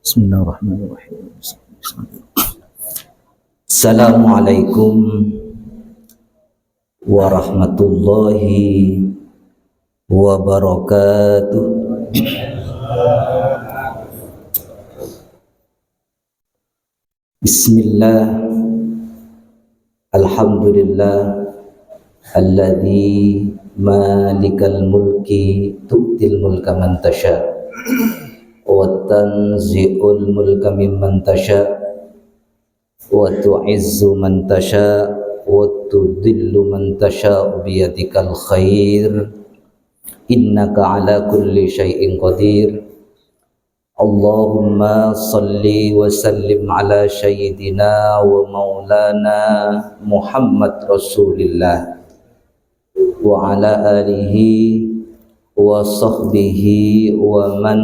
Bismillahirrahmanirrahim. Assalamualaikum warahmatullahi wabarakatuh. Bismillah. Alhamdulillah alladzi malikal mulki tu'til mulka man tasha wa tanzi'ul mulka mimman tasha wa tu'izzu man tasha wa tudhillu man tasha biyadikal khair innaka ala kulli syai'in qadir. Allahumma salli wa sallim ala sayyidina wa maulana Muhammad Rasulillah wa ala alihi wa sahbihi wa man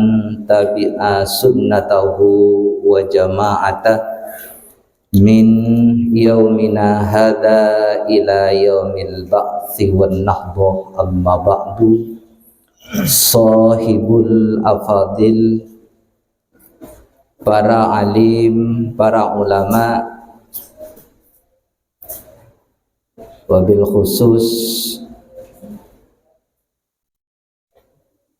tabi'a sunnatahu wa jama'atah min yaumina hadha ila yaumil ba'thi wan nahdah. Amma ba'du. Sahibul afadil, para alim, para ulama, wabil khusus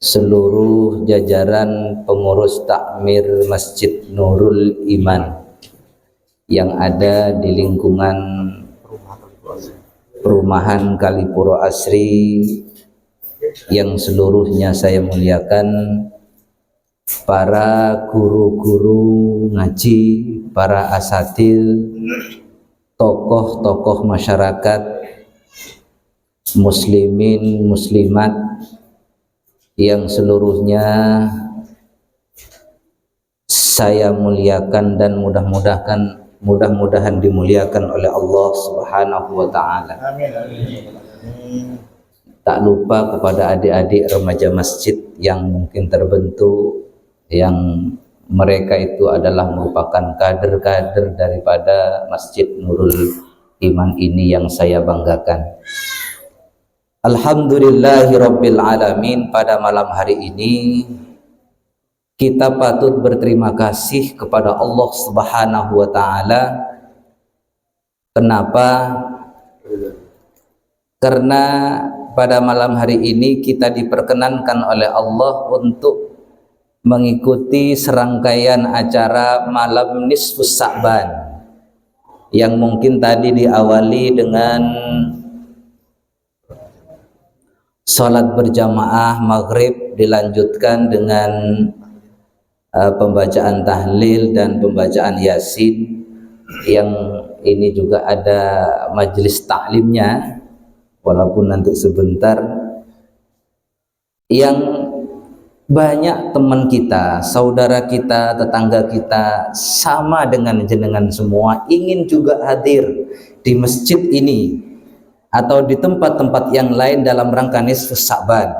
seluruh jajaran pengurus takmir Masjid Nurul Iman yang ada di lingkungan perumahan Kalipuro Asri, yang seluruhnya saya muliakan, para guru-guru ngaji, para asatil, tokoh-tokoh masyarakat, muslimin, muslimat, yang seluruhnya saya muliakan dan mudah-mudahan dimuliakan oleh Allah Subhanahu wa taala. Tak lupa kepada adik-adik remaja masjid yang mungkin terbentuk, yang mereka itu adalah merupakan kader-kader daripada Masjid Nurul Iman ini yang saya banggakan. Alhamdulillahirabbil alamin. Pada malam hari ini kita patut berterima kasih kepada Allah Subhanahu wa taala. Kenapa? Karena pada malam hari ini kita diperkenankan oleh Allah untuk mengikuti serangkaian acara malam nisfus Sa'ban, yang mungkin tadi diawali dengan sholat berjamaah maghrib, dilanjutkan dengan pembacaan tahlil dan pembacaan yasin, yang ini juga ada majelis taklimnya walaupun nanti sebentar, yang banyak teman kita, saudara kita, tetangga kita sama dengan jenengan semua ingin juga hadir di masjid ini atau di tempat-tempat yang lain dalam rangka nisfus Sa'ban,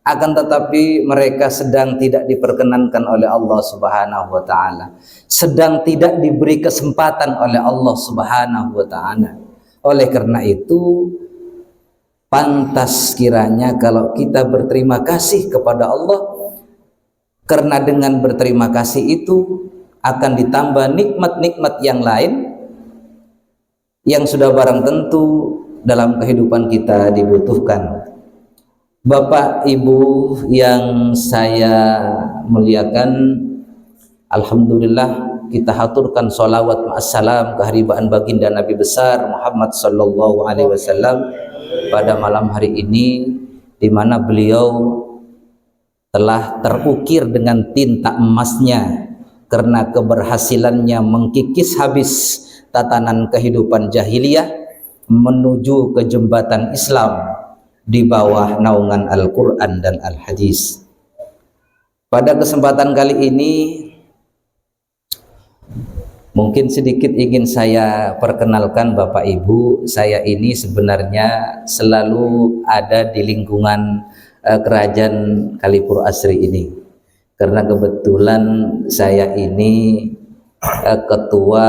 akan tetapi mereka sedang tidak diperkenankan oleh Allah Subhanahu wa taala, sedang tidak diberi kesempatan oleh Allah Subhanahu wa taala. Oleh karena itu pantas kiranya kalau kita berterima kasih kepada Allah, karena dengan berterima kasih itu akan ditambah nikmat-nikmat yang lain yang sudah barang tentu dalam kehidupan kita dibutuhkan. Bapak Ibu yang saya muliakan, alhamdulillah kita haturkan sholawat ma'assalam keharibaan baginda Nabi besar Muhammad sallallahu alaihi wasallam pada malam hari ini, di mana beliau telah terukir dengan tinta emasnya karena keberhasilannya mengkikis habis tatanan kehidupan jahiliyah menuju ke jembatan Islam di bawah naungan Al-Quran dan Al-Hadis. Pada kesempatan kali ini mungkin sedikit ingin saya perkenalkan Bapak Ibu. Saya ini sebenarnya selalu ada di lingkungan kerajaan Kalipuro Asri ini, karena kebetulan saya ini ketua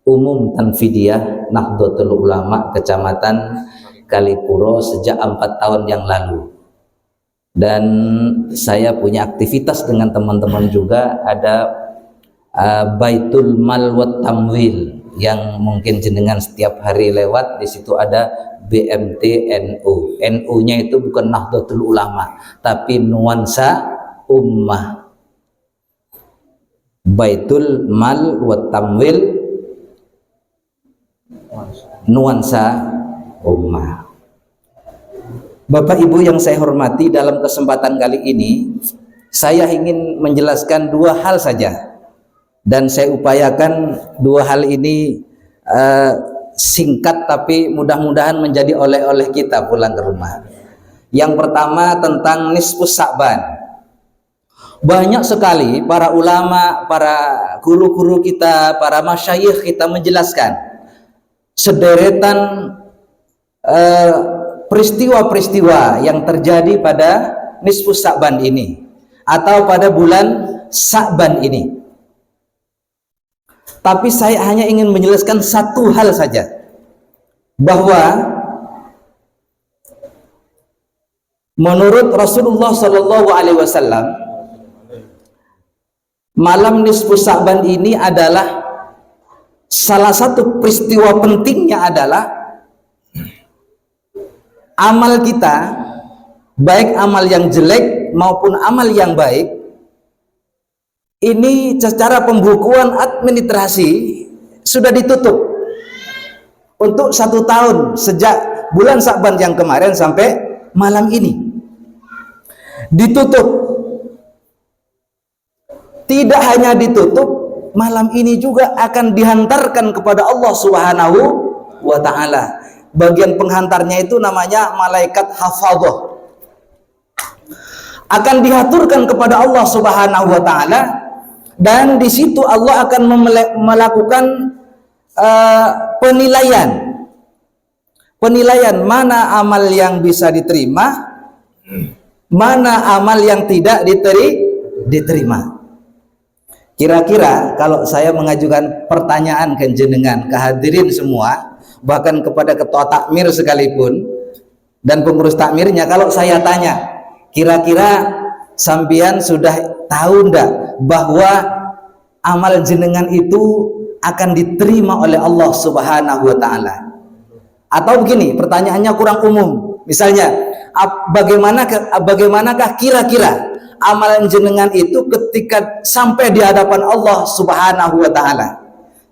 umum Tanfidiyah Nahdlatul Ulama Kecamatan Kalipuro sejak 4 tahun yang lalu. Dan saya punya aktivitas dengan teman-teman juga, ada Baitul Mal wat Tamwil yang mungkin jenengan setiap hari lewat. Di situ ada BMT NU. NU-nya itu bukan Nahdlatul Ulama, tapi nuansa ummah. Baitul Mal wat Tamwil, nuansa ummah. Bapak Ibu yang saya hormati, dalam kesempatan kali ini saya ingin menjelaskan dua hal saja, dan saya upayakan dua hal ini singkat tapi mudah-mudahan menjadi oleh-oleh kita pulang ke rumah. Yang pertama tentang nisfus Sa'ban. Banyak sekali para ulama, para guru-guru kita, para masyayikh kita menjelaskan sederetan peristiwa-peristiwa yang terjadi pada nisfus Sa'ban ini atau pada bulan Sa'ban ini. Tapi saya hanya ingin menjelaskan satu hal saja, bahwa menurut Rasulullah SAW, malam nisfus Sa'ban ini adalah salah satu peristiwa pentingnya adalah amal kita, baik amal yang jelek maupun amal yang baik, ini secara pembukuan administrasi sudah ditutup untuk 1 tahun sejak bulan Sa'ban yang kemarin sampai malam ini ditutup. Tidak hanya ditutup, malam ini juga akan dihantarkan kepada Allah Subhanahu wa Ta'ala. Bagian penghantarnya itu namanya malaikat hafadhah, akan diaturkan kepada Allah Subhanahu wa Ta'ala, dan di situ Allah akan melakukan penilaian mana amal yang bisa diterima, mana amal yang tidak diterima. Kira-kira kalau saya mengajukan pertanyaan ke jenengan, ke hadirin semua, bahkan kepada ketua takmir sekalipun dan pengurus takmirnya, kalau saya tanya, kira-kira sampean sudah tahu ndak bahwa amal jenengan itu akan diterima oleh Allah Subhanahu wa Ta'ala? Atau begini, pertanyaannya kurang umum, misalnya, bagaimanakah kira-kira amalan jenengan itu ketika sampai di hadapan Allah Subhanahu wa Ta'ala?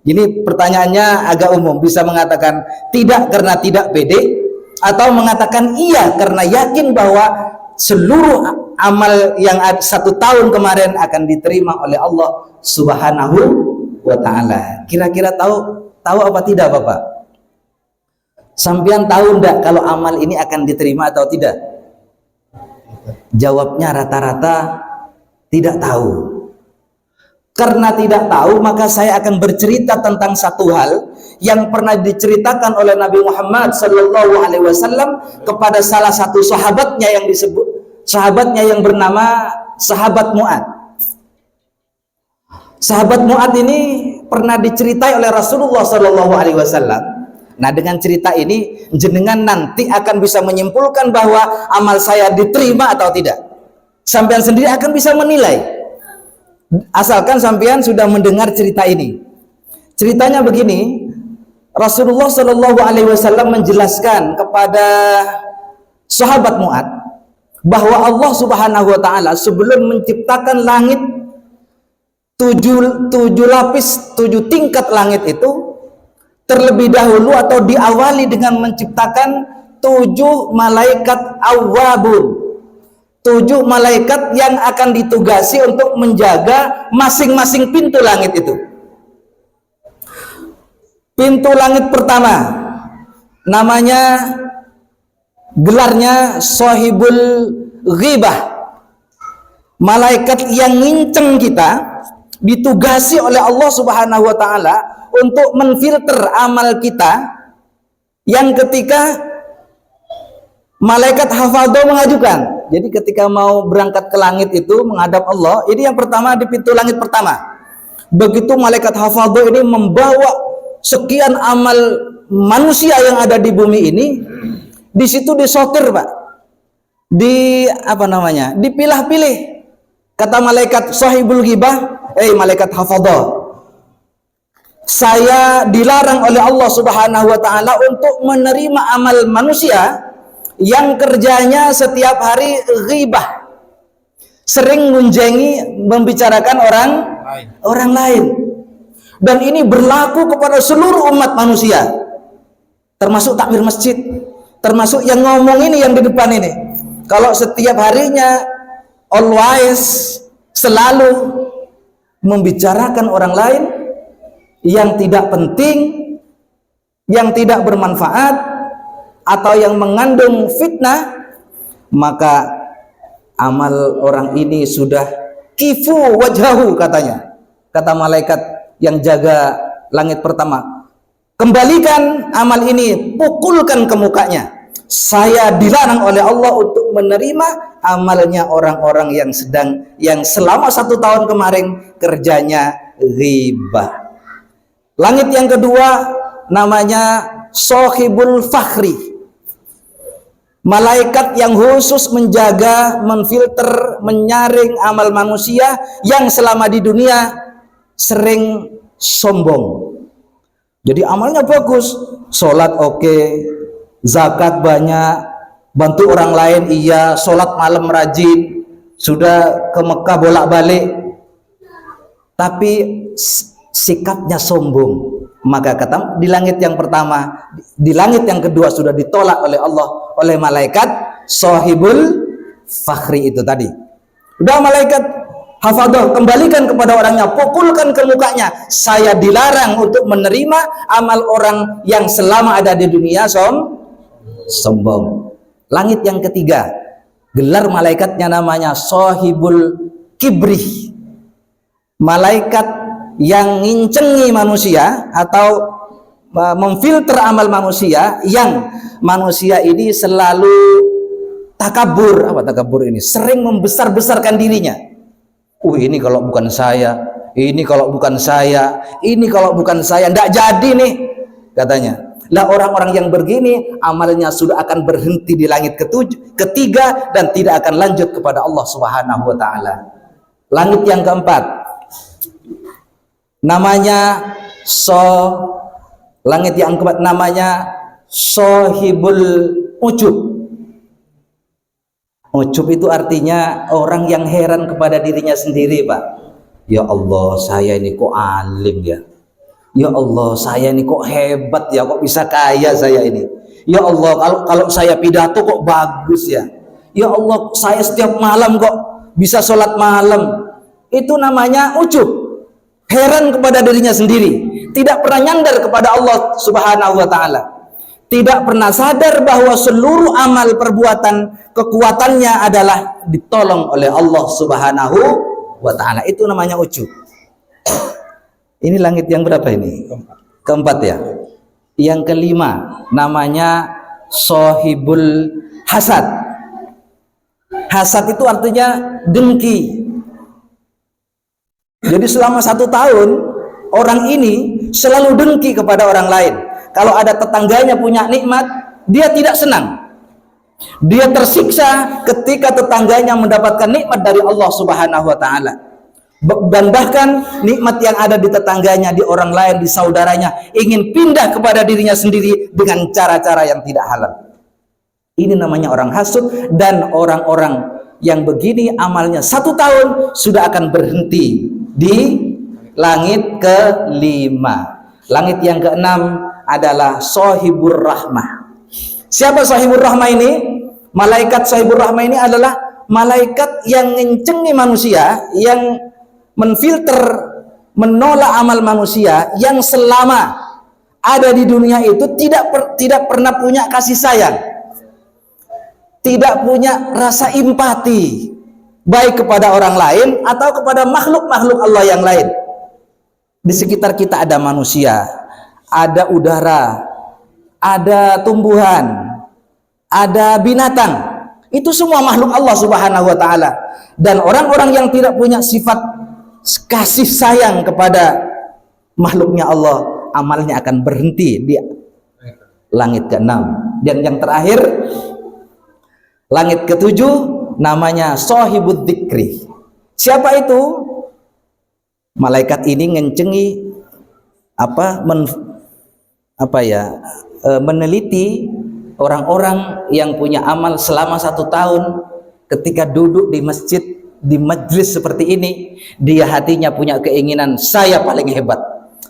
Ini pertanyaannya agak umum, bisa mengatakan tidak karena tidak pede, atau mengatakan iya karena yakin bahwa seluruh amal yang 1 tahun kemarin akan diterima oleh Allah Subhanahu wa Ta'ala. Kira-kira tahu apa tidak Bapak? Sampean tahu enggak kalau amal ini akan diterima atau tidak? Jawabnya rata-rata tidak tahu. Karena tidak tahu, maka saya akan bercerita tentang satu hal yang pernah diceritakan oleh Nabi Muhammad SAW kepada salah satu sahabatnya yang bernama sahabat Mu'ad. Sahabat Mu'ad ini pernah diceritai oleh Rasulullah SAW. Nah, dengan cerita ini jenengan nanti akan bisa menyimpulkan bahwa amal saya diterima atau tidak. Sampean sendiri akan bisa menilai, asalkan sampean sudah mendengar cerita ini. Ceritanya begini, Rasulullah SAW menjelaskan kepada sahabat Mu'ad bahwa Allah Subhanahu wa Ta'ala sebelum menciptakan langit 7 lapis, 7 tingkat langit itu, terlebih dahulu atau diawali dengan menciptakan 7 malaikat awwabun, 7 malaikat yang akan ditugasi untuk menjaga masing-masing pintu langit itu. Pintu langit pertama namanya, gelarnya Shahibul Ghibah, malaikat yang nginceng kita, ditugasi oleh Allah Subhanahu wa Ta'ala untuk menfilter amal kita, yang ketika malaikat hafadhah mengajukan. Jadi ketika mau berangkat ke langit itu menghadap Allah, ini yang pertama di pintu langit pertama. Begitu malaikat hafadhah ini membawa sekian amal manusia yang ada di bumi ini, di situ disortir, Pak. dipilah-pilih. Kata malaikat sahibul ghibah, malaikat hafadhah, saya dilarang oleh Allah Subhanahu wa taala untuk menerima amal manusia yang kerjanya setiap hari ghibah, sering mengunjingi, membicarakan orang lain. Dan ini berlaku kepada seluruh umat manusia, termasuk takmir masjid, termasuk yang ngomong ini, yang di depan ini. Kalau setiap harinya always, selalu membicarakan orang lain yang tidak penting, yang tidak bermanfaat, atau yang mengandung fitnah, maka amal orang ini sudah kifu wajhahu, katanya, kata malaikat yang jaga langit pertama, kembalikan amal ini, pukulkan ke mukanya. Saya dilarang oleh Allah untuk menerima amalnya orang-orang yang selama 1 tahun kemarin kerjanya ghibah. Langit yang kedua namanya Sohibul Fakhri, malaikat yang khusus menjaga, memfilter, menyaring amal manusia yang selama di dunia sering sombong. Jadi amalnya bagus, sholat oke, zakat banyak, bantu orang lain iya, sholat malam rajin, sudah ke Mekah bolak-balik, tapi sikapnya sombong. Maka kata di langit yang pertama, di langit yang kedua sudah ditolak oleh Allah, oleh malaikat Sohibul Fakhri itu tadi. Udah malaikat hafadhah, kembalikan kepada orangnya, pukulkan ke mukanya. Saya dilarang untuk menerima amal orang yang selama ada di dunia sombong. Langit yang ketiga, gelar malaikatnya namanya Sohibul Kibrih, malaikat yang ngincengi manusia atau memfilter amal manusia, yang manusia ini selalu takabur. Apa takabur ini? Sering membesar-besarkan dirinya. Ini kalau bukan saya, ini kalau bukan saya, ini kalau bukan saya, ndak jadi nih, katanya. Lah orang-orang yang begini amalnya sudah akan berhenti di langit ketiga dan tidak akan lanjut kepada Allah Subhanahu wa taala. Langit yang keempat namanya langit yang keempat namanya Sohibul Ujub. Ujub itu artinya orang yang heran kepada dirinya sendiri, Pak. Ya Allah, saya ini kok alim ya. Ya Allah, saya ini kok hebat ya, kok bisa kaya saya ini. Ya Allah, kalau saya pidato kok bagus ya. Ya Allah, saya setiap malam kok bisa sholat malam. Itu namanya ujub. Heran kepada dirinya sendiri, tidak pernah nyandar kepada Allah Subhanahu wa taala. Tidak pernah sadar bahwa seluruh amal perbuatan kekuatannya adalah ditolong oleh Allah Subhanahu wa taala. Itu namanya ujub. Ini langit yang berapa ini? Keempat ya. Yang kelima namanya Sohibul Hasad. Hasad itu artinya dengki. Jadi selama 1 tahun orang ini selalu dengki kepada orang lain. Kalau ada tetangganya punya nikmat, dia tidak senang. Dia tersiksa ketika tetangganya mendapatkan nikmat dari Allah Subhanahu wa taala. Dan bahkan nikmat yang ada di tetangganya, di orang lain, di saudaranya, ingin pindah kepada dirinya sendiri dengan cara-cara yang tidak halal. Ini namanya orang hasud. Dan orang-orang yang begini amalnya 1 tahun sudah akan berhenti di langit kelima. Langit yang keenam adalah Sohibur Rahmah. Siapa Sohibur Rahmah ini? Malaikat Sohibur Rahmah ini adalah malaikat yang ngencengi manusia, yang menfilter, menolak amal manusia, yang selama ada di dunia itu tidak pernah punya kasih sayang, tidak punya rasa empati, baik kepada orang lain atau kepada makhluk-makhluk Allah yang lain. Di sekitar kita ada manusia, ada udara, ada tumbuhan, ada binatang. Itu semua makhluk Allah Subhanahu wa taala. Dan orang-orang yang tidak punya sifat kasih sayang kepada makhluknya Allah, amalnya akan berhenti di langit ke-6. Dan yang terakhir Langit ketujuh namanya Shahibud Dzikri. Siapa itu? Malaikat ini ngencengi meneliti orang-orang yang punya amal selama 1 tahun. Ketika duduk di masjid, di majlis seperti ini, dia hatinya punya keinginan, saya paling hebat,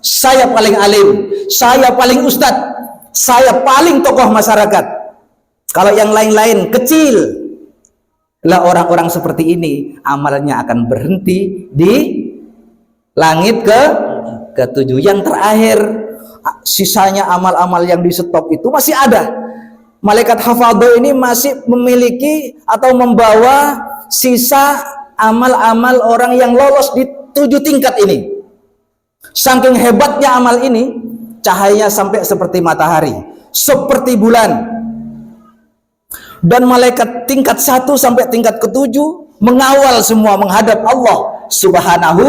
saya paling alim, saya paling ustadz, saya paling tokoh masyarakat. Kalau yang lain-lain kecil lah, orang-orang seperti ini amalnya akan berhenti di langit ketujuh. Yang terakhir, sisanya amal-amal yang di stop itu masih ada. Malaikat hafadho ini masih memiliki atau membawa sisa amal-amal orang yang lolos di 7 tingkat ini. Saking hebatnya amal ini, cahayanya sampai seperti matahari, seperti bulan. Dan malaikat tingkat 1 sampai tingkat ke-7 mengawal semua menghadap Allah Subhanahu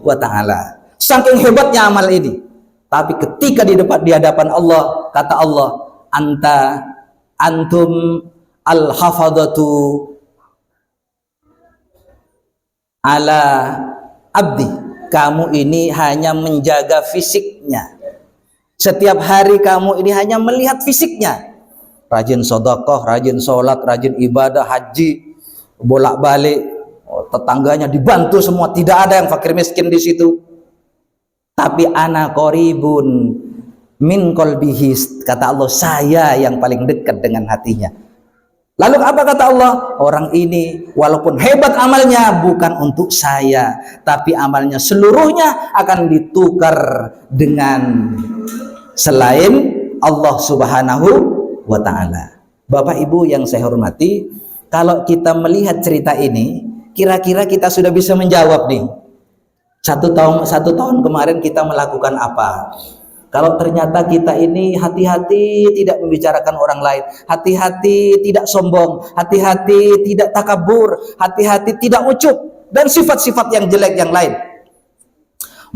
wa ta'ala. Saking hebatnya amal ini. Tapi ketika di hadapan Allah, kata Allah, antum al-hafadatu ala abdi, kamu ini hanya menjaga fisiknya. Setiap hari kamu ini hanya melihat fisiknya, rajin sedekah, rajin sholat, rajin ibadah, haji, bolak-balik, tetangganya dibantu semua, tidak ada yang fakir miskin di situ. Tapi ana qaribun min qalbihi, kata Allah, saya yang paling dekat dengan hatinya. Lalu apa kata Allah? Orang ini walaupun hebat amalnya, bukan untuk saya, tapi amalnya seluruhnya akan ditukar dengan selain Allah Subhanahu wa ta'ala. Bapak Ibu yang saya hormati, kalau kita melihat cerita ini, kira-kira kita sudah bisa menjawab nih. Satu tahun kemarin kita melakukan apa? Kalau ternyata kita ini hati-hati tidak membicarakan orang lain, hati-hati tidak sombong, hati-hati tidak takabur, hati-hati tidak ucup, dan sifat-sifat yang jelek yang lain,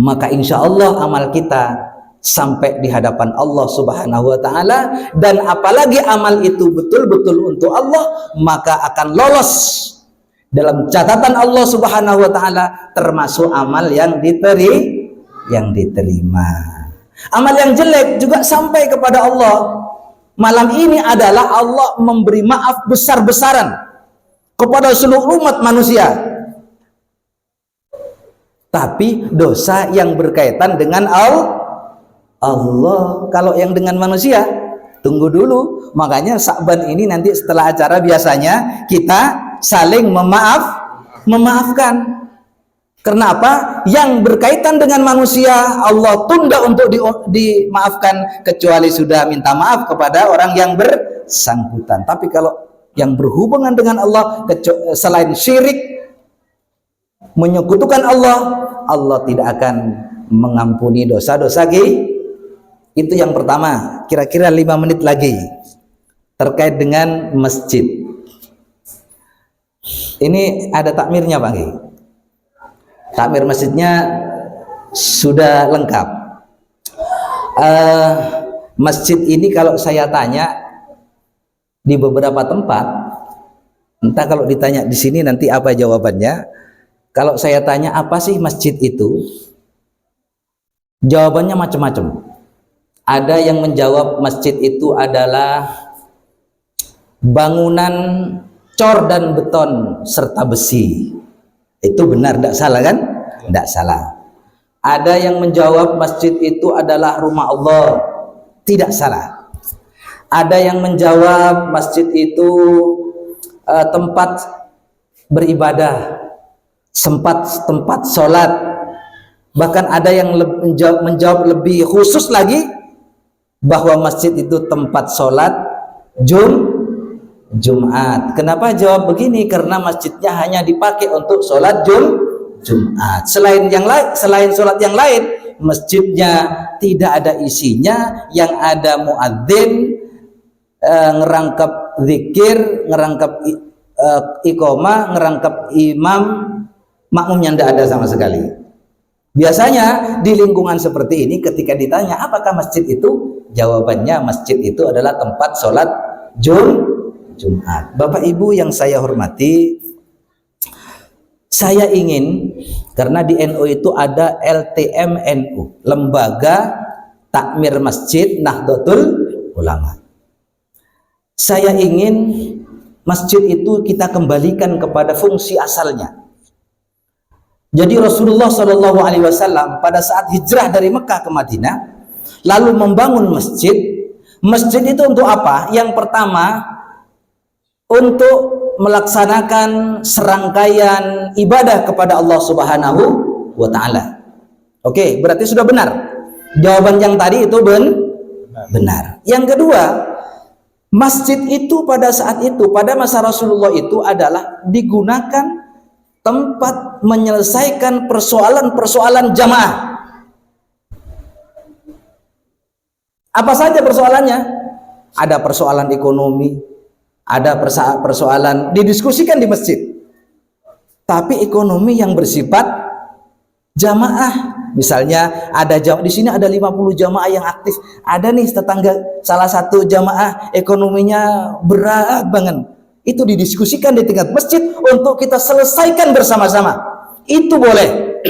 maka insya Allah amal kita sampai di hadapan Allah Subhanahu wa ta'ala. Dan apalagi amal itu betul-betul untuk Allah, maka akan lolos dalam catatan Allah Subhanahu wa ta'ala, termasuk amal yang diterima. Amal yang jelek juga sampai kepada Allah. Malam ini adalah Allah memberi maaf besar-besaran kepada seluruh umat manusia. Tapi dosa yang berkaitan dengan Allah. Kalau yang dengan manusia, tunggu dulu. Makanya Sa'ban ini nanti setelah acara biasanya kita saling memaafkan. Kenapa? Yang berkaitan dengan manusia Allah tunda untuk dimaafkan, kecuali sudah minta maaf kepada orang yang bersangkutan. Tapi kalau yang berhubungan dengan Allah, selain syirik, menyekutukan Allah, Allah tidak akan mengampuni dosa-dosa. Itu yang pertama. Kira-kira 5 menit lagi terkait dengan masjid. Ini ada takmirnya Pak Gi. Takmir masjidnya sudah lengkap. Masjid ini kalau saya tanya di beberapa tempat, entah kalau ditanya di sini nanti apa jawabannya. Kalau saya tanya apa sih masjid itu, jawabannya macam-macam. Ada yang menjawab masjid itu adalah bangunan cor dan beton serta besi. Itu benar, tidak salah kan? Tidak salah. Ada yang menjawab masjid itu adalah rumah Allah. Tidak salah. Ada yang menjawab masjid itu tempat beribadah, tempat sholat. Bahkan ada yang menjawab lebih khusus lagi, bahwa masjid itu tempat sholat Jumat. Kenapa jawab begini? Karena masjidnya hanya dipakai untuk sholat Jumat. Selain sholat yang lain, masjidnya tidak ada isinya. Yang ada muadzin, ngerangkap zikir, ngerangkap iqamah, ngerangkap imam, makmumnya tidak ada sama sekali. Biasanya di lingkungan seperti ini ketika ditanya apakah masjid itu, jawabannya masjid itu adalah tempat sholat Jumat. Bapak Ibu yang saya hormati, saya ingin, karena di NU itu ada LTMNU, Lembaga Takmir Masjid Nahdlatul Ulama. Saya ingin masjid itu kita kembalikan kepada fungsi asalnya. Jadi Rasulullah Shallallahu Alaihi Wasallam pada saat hijrah dari Mekah ke Madinah, lalu membangun masjid. Masjid itu untuk apa? Yang pertama, untuk melaksanakan serangkaian ibadah kepada Allah Subhanahu wa Ta'ala. Oke, berarti sudah benar. Jawaban yang tadi itu benar. Yang kedua, masjid itu pada saat itu, pada masa Rasulullah itu adalah digunakan tempat menyelesaikan persoalan-persoalan jamaah. Apa saja persoalannya? Ada persoalan ekonomi, ada persoalan didiskusikan di masjid. Tapi ekonomi yang bersifat jamaah. Misalnya ada di sini ada 50 jamaah yang aktif. Ada nih tetangga salah satu jamaah ekonominya berat banget. Itu didiskusikan di tingkat masjid untuk kita selesaikan bersama-sama. Itu boleh.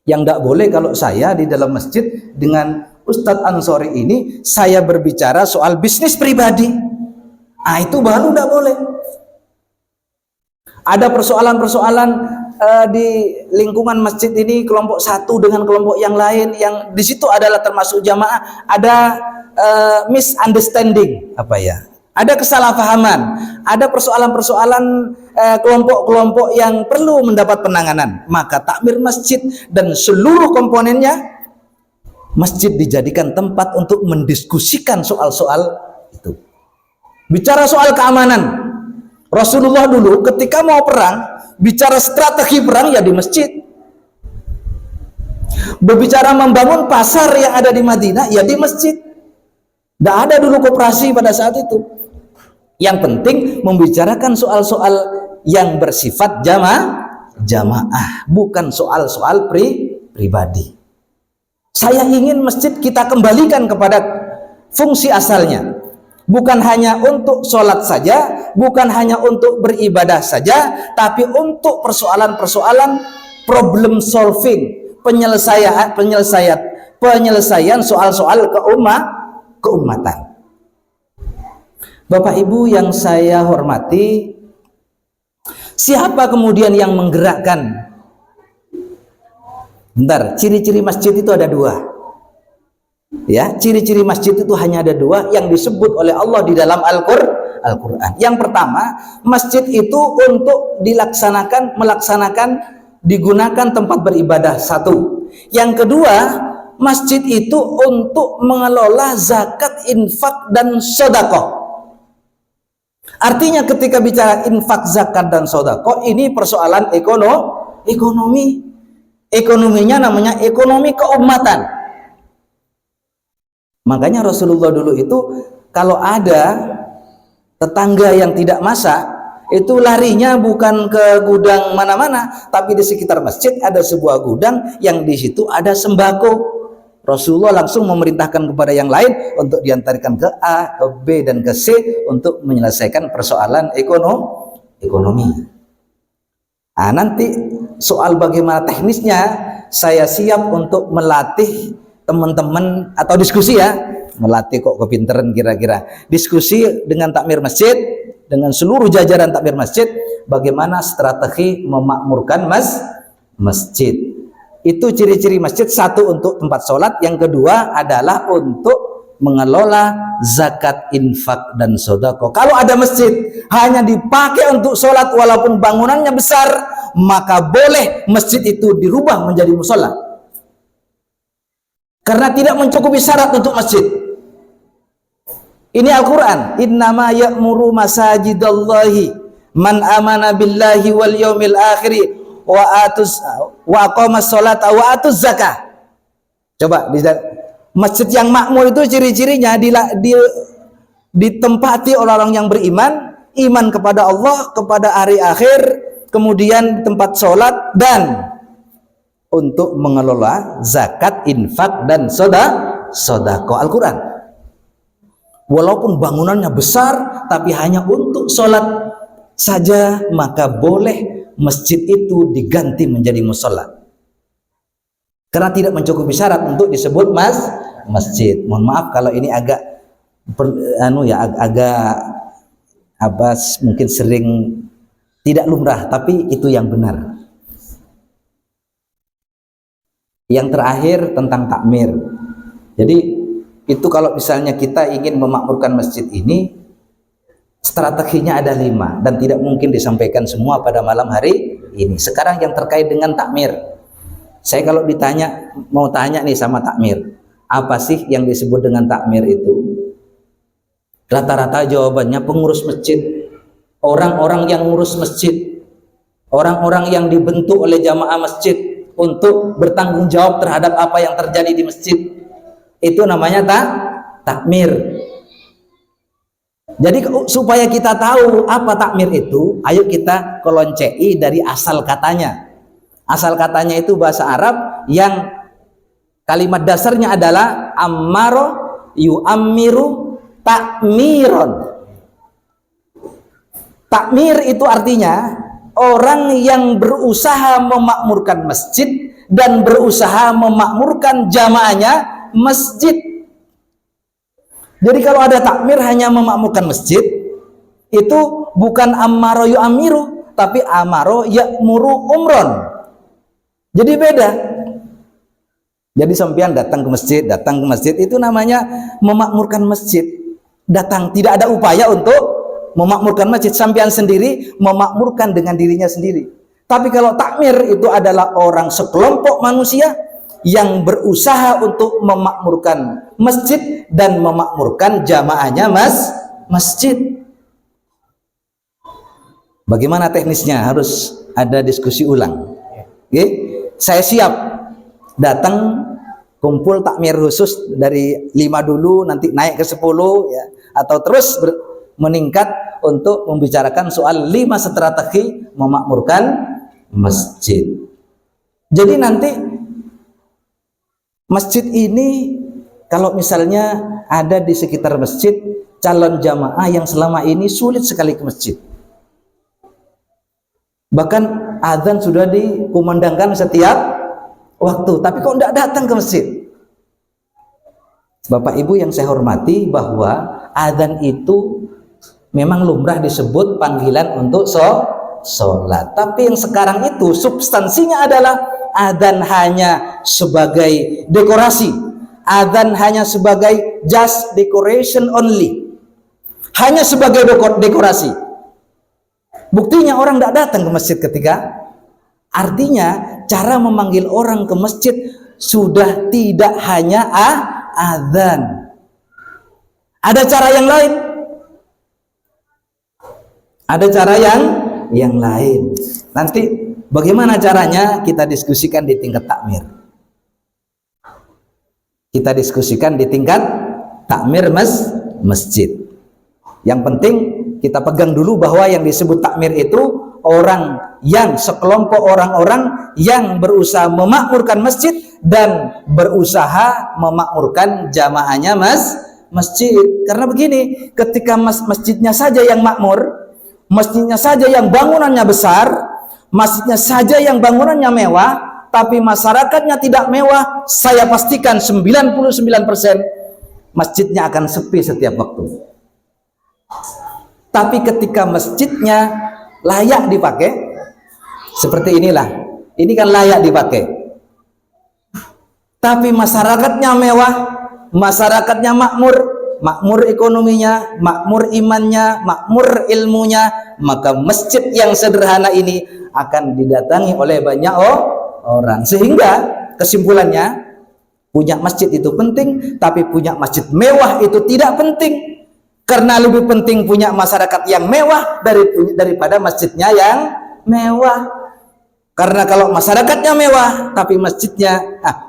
Yang enggak boleh kalau saya di dalam masjid dengan Ustadz Ansori ini saya berbicara soal bisnis pribadi. Itu baru tidak boleh. Ada persoalan-persoalan di lingkungan masjid ini, kelompok satu dengan kelompok yang lain, yang di situ adalah termasuk jamaah, ada misunderstanding, ada kesalahpahaman, ada persoalan-persoalan kelompok-kelompok yang perlu mendapat penanganan. Maka takmir masjid dan seluruh komponennya, masjid dijadikan tempat untuk mendiskusikan soal-soal itu. Bicara soal keamanan, Rasulullah dulu ketika mau perang, bicara strategi perang ya di masjid. Berbicara membangun pasar yang ada di Madinah ya di masjid. Tidak ada dulu koperasi pada saat itu. Yang penting membicarakan soal-soal yang bersifat jamaah, bukan soal-soal pribadi. Saya ingin masjid kita kembalikan kepada fungsi asalnya. Bukan hanya untuk sholat saja, bukan hanya untuk beribadah saja, tapi untuk persoalan-persoalan problem solving, penyelesaian soal-soal keumatan. Bapak Ibu yang saya hormati, siapa kemudian yang menggerakkan? Bentar, ciri-ciri masjid itu ada dua. Ya, ciri-ciri masjid itu hanya ada dua yang disebut oleh Allah di dalam Al-Quran. Yang pertama, masjid itu untuk melaksanakan, digunakan tempat beribadah, satu. Yang kedua, masjid itu untuk mengelola zakat, infak, dan sedekah. Artinya ketika bicara infak, zakat, dan sedekah, ini persoalan ekonomi. Ekonominya namanya ekonomi keumatan. Makanya Rasulullah dulu itu kalau ada tetangga yang tidak masak, itu larinya bukan ke gudang mana-mana, tapi di sekitar masjid ada sebuah gudang yang di situ ada sembako. Rasulullah langsung memerintahkan kepada yang lain untuk diantarkan ke A, ke B, dan ke C untuk menyelesaikan persoalan ekonomi. Nanti soal bagaimana teknisnya saya siap untuk melatih teman-teman atau diskusi ya, melatih kok kepinteran kira-kira, diskusi dengan takmir masjid, dengan seluruh jajaran takmir masjid, bagaimana strategi memakmurkan masjid. Itu ciri-ciri masjid. Satu, untuk tempat sholat. Yang kedua adalah untuk mengelola zakat, infak, dan sedekah. Kalau ada masjid hanya dipakai untuk sholat walaupun bangunannya besar, maka boleh masjid itu dirubah menjadi musola. Karena tidak mencukupi syarat untuk masjid. Ini Al-Quran. Innama ya'muru masajidallahi man amana billahi wal yaumil akhiri wa aqamas sholata wa atuz zakah. Coba masjid yang makmur itu ciri-cirinya ditempati oleh orang yang beriman, iman kepada Allah, kepada hari akhir, kemudian tempat sholat, dan untuk mengelola zakat, infak, dan sedekah. Al-Quran. walaupun bangunannya besar tapi hanya untuk sholat saja, maka boleh masjid itu diganti menjadi musola karena tidak mencukupi syarat untuk disebut masjid. Mohon maaf kalau ini agak mungkin sering tidak lumrah, tapi itu yang benar. Yang terakhir tentang takmir. Jadi itu kalau misalnya kita ingin memakmurkan masjid ini, strateginya ada 5 dan tidak mungkin disampaikan semua pada malam hari ini. Sekarang yang terkait dengan takmir, saya kalau mau tanya nih sama takmir, apa sih yang disebut dengan takmir itu? Rata-rata jawabannya pengurus masjid, orang-orang yang ngurus masjid, orang-orang yang dibentuk oleh jamaah masjid untuk bertanggung jawab terhadap apa yang terjadi di masjid. Itu namanya takmir. Jadi supaya kita tahu apa takmir itu, ayo kita keloncei dari asal katanya. Asal katanya itu bahasa Arab yang kalimat dasarnya adalah ammaro yu'ammiru takmiron. Takmir itu artinya orang yang berusaha memakmurkan masjid dan berusaha memakmurkan jamaahnya masjid. Jadi kalau ada takmir hanya memakmurkan masjid, itu bukan ammaro yu'ammiru, tapi amaro ya'muru umron. Jadi beda. Jadi sampean datang ke masjid itu namanya memakmurkan masjid. Datang, tidak ada upaya untuk memakmurkan masjid, sampean sendiri memakmurkan dengan dirinya sendiri. Tapi kalau takmir itu adalah orang sekelompok manusia yang berusaha untuk memakmurkan masjid dan memakmurkan jamaahnya masjid. Bagaimana teknisnya? Harus ada diskusi ulang. Oke? Saya siap datang kumpul takmir khusus dari 5 dulu, nanti naik ke 10 ya, atau terus meningkat untuk membicarakan soal 5 strategi memakmurkan masjid. Jadi nanti masjid ini kalau misalnya ada di sekitar masjid calon jamaah yang selama ini sulit sekali ke masjid, bahkan azan sudah dikumandangkan setiap waktu, tapi kok tidak datang ke masjid. Bapak Ibu yang saya hormati, bahwa azan itu memang lumrah disebut panggilan untuk sholat, tapi yang sekarang itu substansinya adalah adzan hanya sebagai dekorasi, adzan hanya sebagai just decoration only, hanya sebagai dekorasi. Buktinya orang tidak datang ke masjid artinya cara memanggil orang ke masjid sudah tidak hanya adzan, ada cara yang lain. Ada cara yang lain. Nanti bagaimana caranya kita diskusikan di tingkat takmir. Kita diskusikan di tingkat takmir masjid. Yang penting kita pegang dulu bahwa yang disebut takmir itu orang yang sekelompok orang-orang yang berusaha memakmurkan masjid dan berusaha memakmurkan jamaahnya masjid. Karena begini, ketika masjidnya saja yang makmur, masjidnya saja yang bangunannya besar, masjidnya saja yang bangunannya mewah, tapi masyarakatnya tidak mewah, saya pastikan 99% masjidnya akan sepi setiap waktu. Tapi ketika masjidnya layak dipakai, seperti inilah, ini kan layak dipakai, tapi masyarakatnya mewah, masyarakatnya makmur ekonominya, makmur imannya, makmur ilmunya, maka masjid yang sederhana ini akan didatangi oleh banyak orang. Sehingga kesimpulannya, punya masjid itu penting, tapi punya masjid mewah itu tidak penting. Karena lebih penting punya masyarakat yang mewah daripada masjidnya yang mewah. Karena kalau masyarakatnya mewah tapi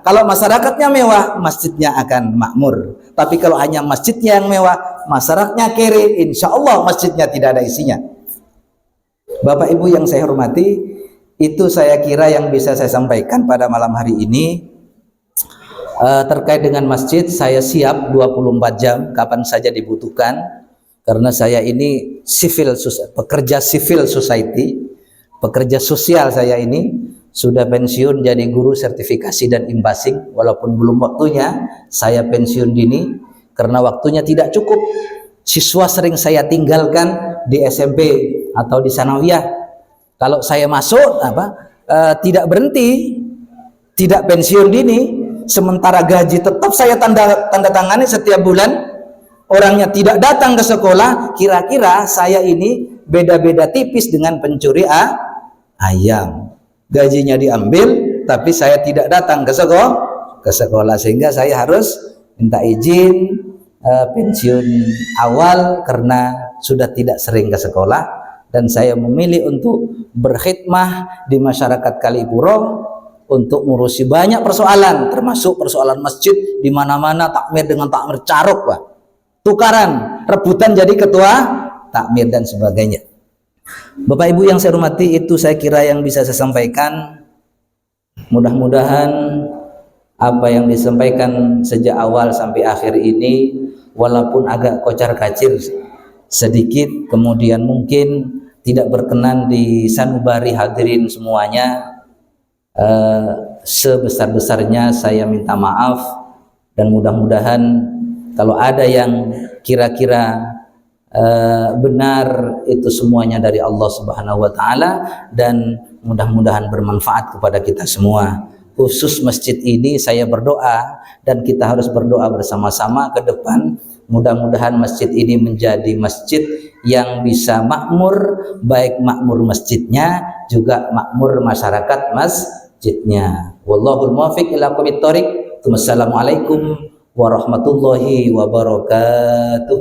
kalau masyarakatnya mewah, masjidnya akan makmur. Tapi kalau hanya masjidnya yang mewah, masyarakatnya kere, insya Allah masjidnya tidak ada isinya. Bapak Ibu yang saya hormati, itu saya kira yang bisa saya sampaikan pada malam hari ini. Terkait dengan masjid, saya siap 24 jam kapan saja dibutuhkan, karena saya ini pekerja civil society, pekerja sosial. Saya ini sudah pensiun jadi guru sertifikasi dan imbasing, walaupun belum waktunya. Saya pensiun dini karena waktunya tidak cukup. Siswa sering saya tinggalkan di SMP atau di sanawiyah. Kalau saya masuk tidak berhenti, tidak pensiun dini, sementara gaji tetap saya tanda tangani setiap bulan, orangnya tidak datang ke sekolah. Kira-kira saya ini beda-beda tipis dengan pencuri ayam. Gajinya diambil tapi saya tidak datang ke sekolah, sehingga saya harus minta izin pensiun awal karena sudah tidak sering ke sekolah, dan saya memilih untuk berkhidmah di masyarakat Kalipuro untuk ngurusi banyak persoalan, termasuk persoalan masjid. Di mana-mana takmir dengan takmir caruk, Pak. Tukaran, rebutan jadi ketua takmir dan sebagainya. Bapak Ibu yang saya hormati, itu saya kira yang bisa saya sampaikan. Mudah-mudahan apa yang disampaikan sejak awal sampai akhir ini, walaupun agak kocar-kacir sedikit, kemudian mungkin tidak berkenan di sanubari hadirin semuanya, sebesar-besarnya saya minta maaf, dan mudah-mudahan kalau ada yang kira-kira benar, itu semuanya dari Allah Subhanahu wa taala, dan mudah-mudahan bermanfaat kepada kita semua. Khusus masjid ini saya berdoa, dan kita harus berdoa bersama-sama ke depan, mudah-mudahan masjid ini menjadi masjid yang bisa makmur, baik makmur masjidnya juga makmur masyarakat masjidnya. Wallahul muwaffiq ila aqwamit thoriq. Wassalamualaikum warahmatullahi wabarakatuh.